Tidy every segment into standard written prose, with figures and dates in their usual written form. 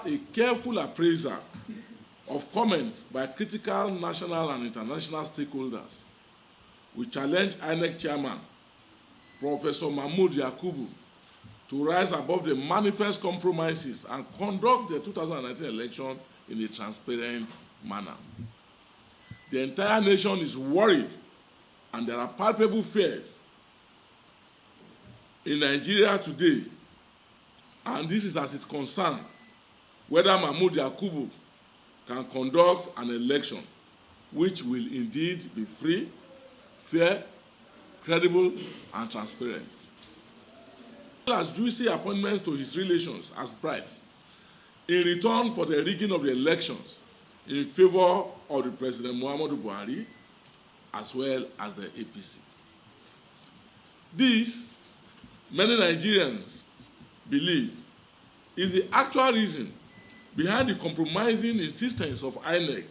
a careful appraisal of comments by critical national and international stakeholders, we challenge INEC Chairman, Professor Mahmood Yakubu, to rise above the manifest compromises and conduct the 2019 election in a transparent manner. The entire nation is worried, and there are palpable fears in Nigeria today, and this is as it concerns whether Mahmood Yakubu can conduct an election which will indeed be free, fair, credible, and transparent. As juicy appointments to his relations as bribes in return for the rigging of the elections in favor of the President Muhammadu Buhari as well as the APC. This, many Nigerians believe, is the actual reason behind the compromising insistence of INEC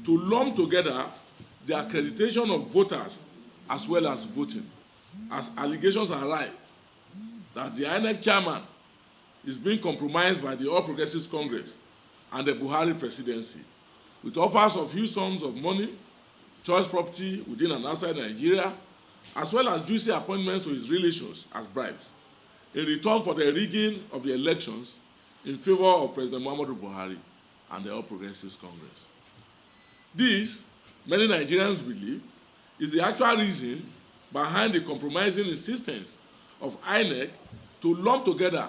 to lump together the accreditation of voters as well as voting, as allegations arise that the INEC Chairman is being compromised by the All Progressives Congress and the Buhari Presidency with offers of huge sums of money, choice property within and outside Nigeria, as well as juicy appointments to his relations as bribes in return for the rigging of the elections in favor of President Muhammadu Buhari and the All Progressives Congress. This, many Nigerians believe, is the actual reason behind the compromising insistence of INEC to lump together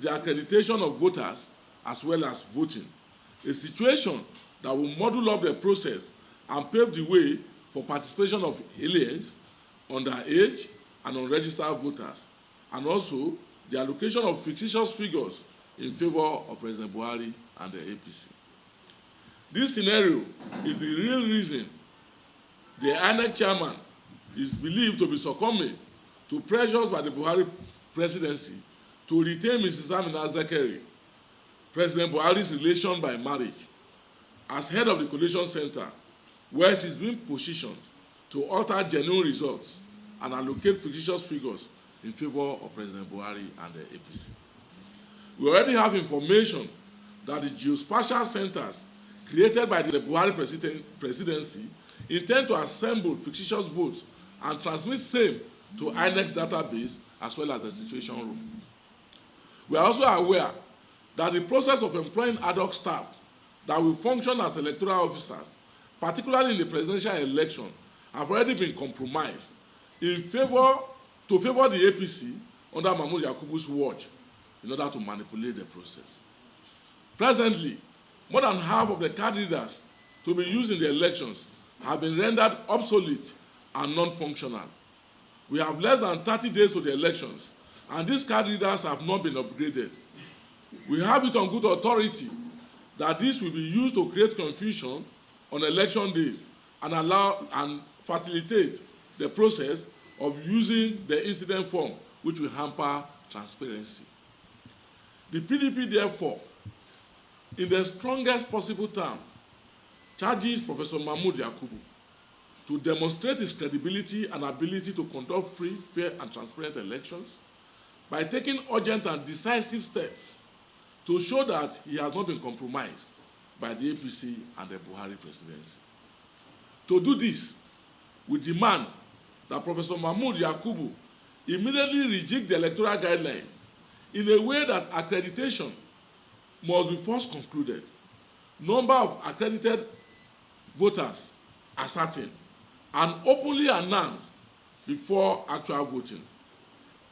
the accreditation of voters as well as voting, a situation that will muddle up the process and pave the way for participation of aliens, underage, and unregistered voters, and also the allocation of fictitious figures in favor of President Buhari and the APC. This scenario is the real reason the INEC Chairman is believed to be succumbing to pressures by the Buhari Presidency to retain Mrs. Amina Zakari, President Buhari's relation by marriage, as head of the Collation Center, where she's been positioned to alter genuine results and allocate fictitious figures in favor of President Buhari and the APC. We already have information that the geospatial centers created by the Buhari Presidency intend to assemble fictitious votes and transmit same to INEC's database as well as the situation room. We are also aware that the process of employing ad hoc staff that will function as electoral officers, particularly in the presidential election, have already been compromised to favor the APC under Mahmood Yakubu's watch in order to manipulate the process. Presently, more than half of the card readers to be used in the elections have been rendered obsolete and non-functional. We have less than 30 days to the elections, and these card readers have not been upgraded. We have it on good authority that this will be used to create confusion on election days and allow and facilitate the process of using the incident form, which will hamper transparency. The PDP, therefore, in the strongest possible term, charges Professor Mahmood Yakubu to demonstrate his credibility and ability to conduct free, fair, and transparent elections by taking urgent and decisive steps to show that he has not been compromised by the APC and the Buhari Presidency. To do this, we demand that Professor Mahmood Yakubu immediately rejig the electoral guidelines in a way that accreditation must be first concluded, number of accredited voters ascertained, and openly announced before actual voting.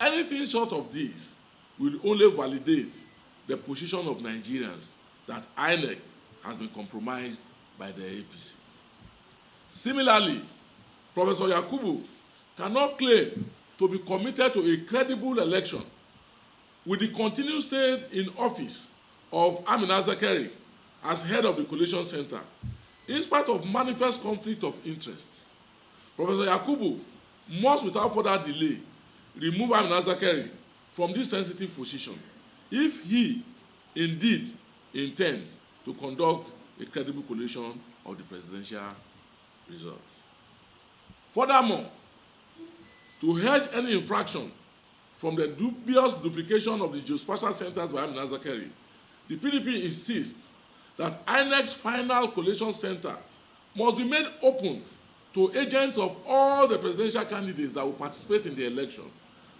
Anything short of this will only validate the position of Nigerians that INEC has been compromised by the APC. Similarly, Professor Yakubu cannot claim to be committed to a credible election with the continued stay in office of Amina Zakari as head of the Collation Center, in spite of manifest conflict of interests. Professor Yakubu must, without further delay, remove Amina Zakari from this sensitive position if he indeed intends to conduct a credible collation of the presidential results. Furthermore, to hedge any infraction from the dubious duplication of the geospatial centers by Amina Zakari, the PDP insists that INEC's final collation center must be made open to agents of all the presidential candidates that will participate in the election,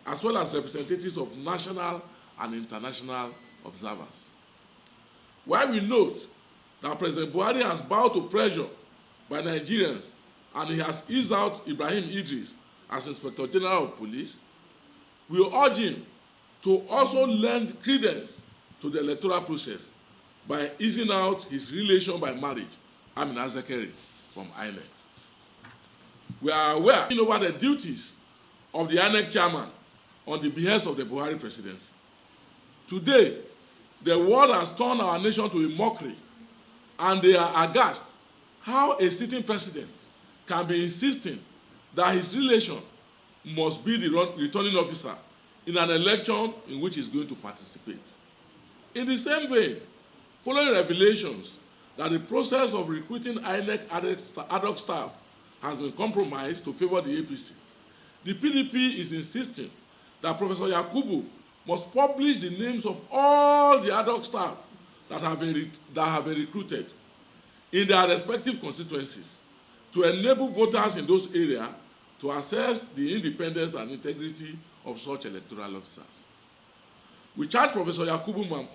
as well as representatives of national and international observers. While we note that President Buhari has bowed to pressure by Nigerians and he has eased out Ibrahim Idris as Inspector General of Police, we urge him to also lend credence to the electoral process by easing out his relation by marriage, Amina Zakari, from INEC. We are aware over the duties of the INEC Chairman on the behest of the Buhari Presidency. Today, the world has turned our nation to a mockery, and they are aghast how a sitting president can be insisting that his relation must be the returning officer in an election in which he is going to participate. In the same vein, following revelations that the process of recruiting INEC ad hoc staff has been compromised to favor the APC, the PDP is insisting that Professor Yakubu must publish the names of all the ad hoc staff that have been recruited in their respective constituencies to enable voters in those areas to assess the independence and integrity of such electoral officers. We charge Professor Yakubu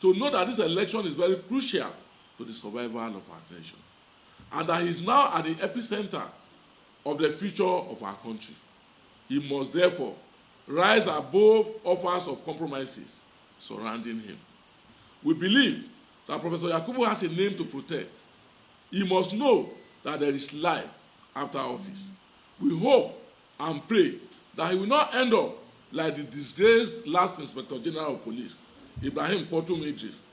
to know that this election is very crucial to the survival of our nation, and that he is now at the epicenter of the future of our country. He must therefore rise above offers of compromises surrounding him. We believe that Professor Yakubu has a name to protect. He must know that there is life after office. We hope and pray that he will not end up like the disgraced last Inspector General of Police, Ibrahim Idris.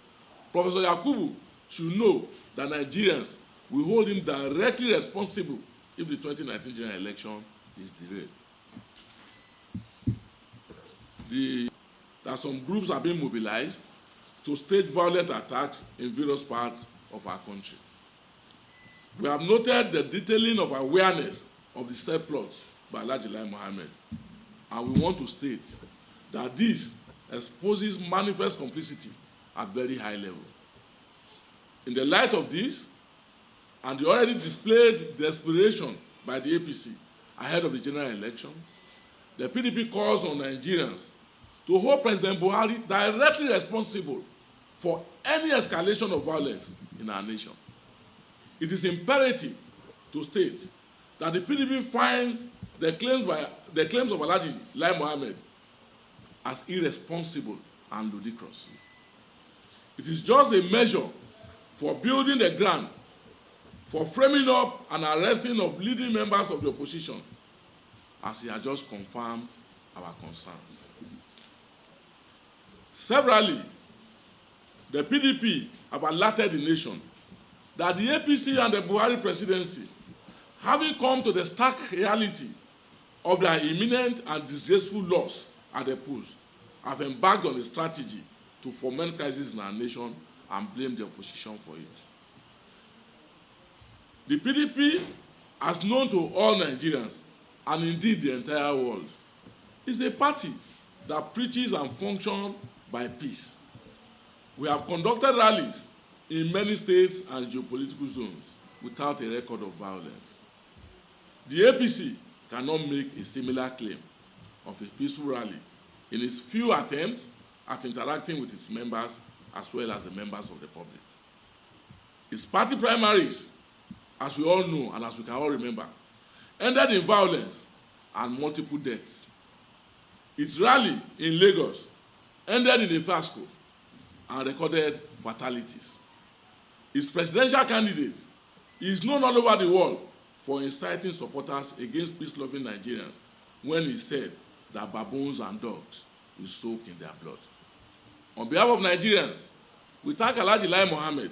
Professor Yakubu should know that Nigerians will hold him directly responsible if the 2019 general election is derailed. That some groups are being mobilized to stage violent attacks in various parts of our country. We have noted the detailing of awareness of the surplus by Lai Mohammed, and we want to state that this exposes manifest complicity at very high level. In the light of this, and the already displayed desperation by the APC ahead of the general election, the PDP calls on Nigerians to hold President Buhari directly responsible for any escalation of violence in our nation. It is imperative to state that the PDP finds the claims of Lai Mohammed as irresponsible and ludicrous. It is just a measure for building the ground for framing up and arresting of leading members of the opposition, as he has just confirmed our concerns. Severally, the PDP have alerted the nation that the APC and the Buhari Presidency, having come to the stark reality of their imminent and disgraceful loss at the polls, have embarked on a strategy to foment crisis in our nation and blame the opposition for it. The PDP, as known to all Nigerians, and indeed the entire world, is a party that preaches and functions by peace. We have conducted rallies in many states and geopolitical zones without a record of violence. The APC cannot make a similar claim of a peaceful rally in its few attempts at interacting with its members as well as the members of the public. Its party primaries, as we all know and as we can all remember, ended in violence and multiple deaths. Its rally in Lagos ended in a fiasco and recorded fatalities. Its presidential candidate is known all over the world for inciting supporters against peace-loving Nigerians when he said that baboons and dogs will soak in their blood. On behalf of Nigerians, we thank Alhaji Lai Mohammed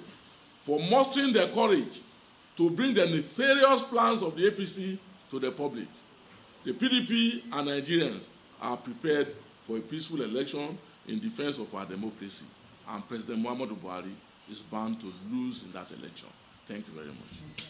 for mustering the courage to bring the nefarious plans of the APC to the public. The PDP and Nigerians are prepared for a peaceful election in defense of our democracy, and President Muhammadu Buhari is bound to lose in that election. Thank you very much.